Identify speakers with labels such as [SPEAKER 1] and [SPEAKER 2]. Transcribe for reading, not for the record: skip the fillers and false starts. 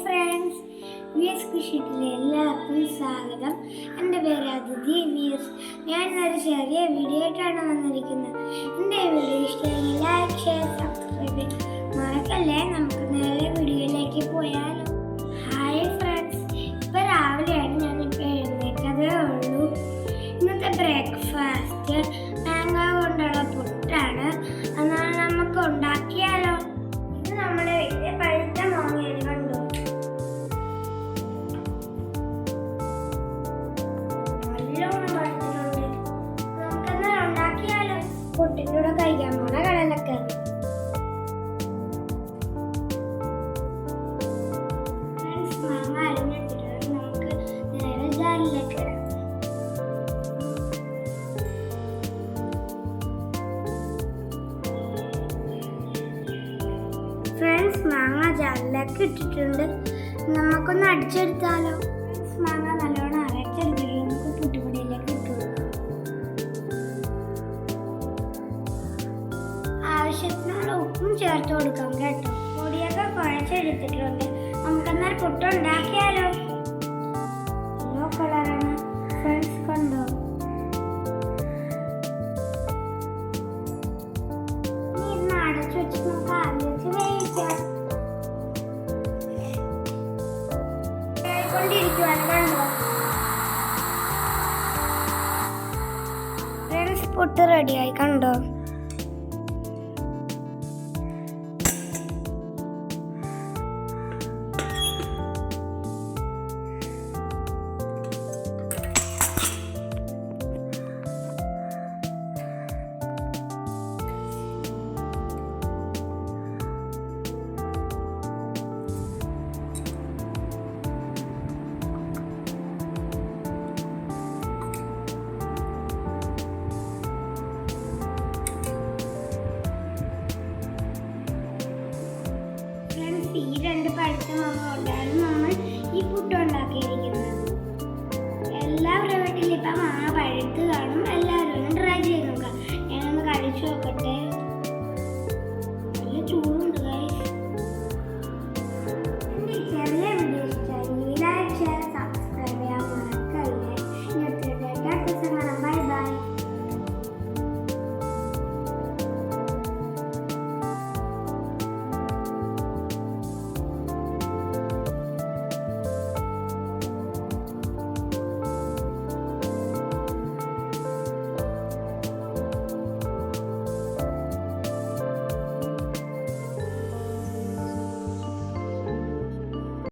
[SPEAKER 1] Friends, VS കൃഷിയിലെ എല്ലാവർക്കും സ്വാഗതം. എൻ്റെ പേര് അതിഥി വിഎസ്. ഞാൻ ഒരു ചെറിയ വീഡിയോ ആയിട്ടാണ് വന്നിരിക്കുന്നത്. എൻ്റെ വീഡിയോ ഇഷ്ടമെങ്കിൽ ലൈക്ക്, ഷെയർ, സബ്സ്ക്രൈബ് മറക്കല്ലേ. നമുക്ക് നേരെ വീഡിയോയിലേക്ക് പോയാലോ. ഹായ് ഫ്രണ്ട്സ്, ഇപ്പോൾ രാവിലെയാണ് ഞാനിപ്പോൾ എഴുന്നേറ്റതേ ഉള്ളൂ. ഇന്നത്തെ ബ്രേക്ക്ഫാസ്റ്റ് മാങ്ങ കൊണ്ടുള്ള പുട്ടാണ്. എന്നാൽ നമുക്ക് ഉണ്ടാക്കിയാലോ. ഇത് നമ്മുടെ വീട്ടിലെ പഴുത്ത മാങ്ങയാണ്, കണ്ടോ. നല്ലോണം പഴുത്തിട്ടുണ്ട്. നമുക്കെന്നാൽ ഉണ്ടാക്കിയാലോ. പുട്ടിൻ്റെ കൂടെ കഴിക്കാൻ പോണ കടലക്കറി. മാങ്ങ അരിഞ്ഞെടുത്തിട്ടുണ്ട്. നമുക്ക് നേരെ ജാറിലേക്ക് ഇടാം. ഫ്രണ്ട്സ്, മാങ്ങ ജാറിലേക്ക് ഇട്ടിട്ടുണ്ട്. നമുക്കൊന്ന് അടിച്ചെടുത്താലോ. മാങ്ങ നല്ലോണം അരച്ചെടുത്തിട്ട് നമുക്ക് പുട്ടുപൊടിയിലേക്ക് ഇട്ട് കൊടുക്കാം. ആവശ്യത്തിനുള്ള ഉപ്പും ചേർത്ത് കൊടുക്കാം കേട്ടോ. പൊടിയൊക്കെ കുഴച്ചെടുത്തിട്ടുണ്ട്. നമുക്കെന്നാൽ പുട്ടുണ്ടാക്കിയാലോ. യെല്ലോ കളറാണ് ഫ്രണ്ട്സ്, കണ്ടോ. അടച്ചു വെച്ച് നമുക്ക് ആദ്യം വെച്ച് വേവിക്കാം. കൊണ്ടിരിക്കുവാണ്, കണ്ടോ. ഫ്രണ്ട്സ്, പുട്ട് റെഡിയായി, കണ്ടോ. ഈ രണ്ട് പഴുത്ത മാങ്ങ കൊണ്ടാണ് നമ്മൾ ഈ പുട്ട് ഉണ്ടാക്കിയിരിക്കുന്നത്. എല്ലാവരുടെ വീട്ടിൽ ഇപ്പം മാങ്ങ പഴുത്ത് കാണും. എല്ലാവരും ഒന്ന് ട്രൈ ചെയ്ത് നോക്കാം. ഞാനൊന്ന് കഴിച്ചു നോക്കട്ടെ.